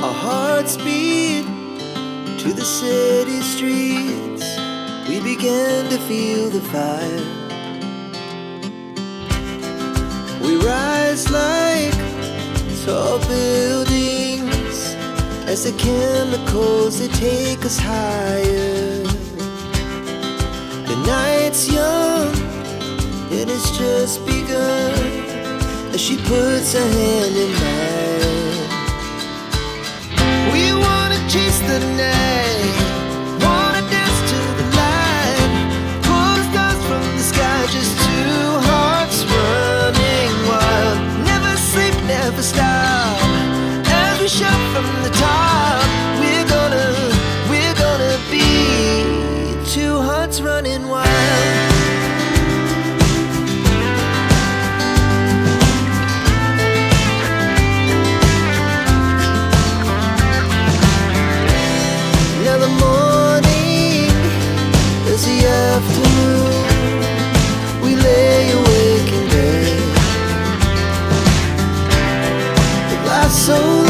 Our hearts beat to the city streets. We began to feel the fire. We rise like tall buildings as the chemicals, they take us higher. The night's young, it has just begun, as she puts her hand in mine. We wanna chase the night, wanna dance to the light, pull the stars from the sky, just two hearts running wild. Never sleep, never stop, as we shout from the top. We're gonna be two hearts running wild. Now the morning is the afternoon. We lay awake in bed. It lasts so long.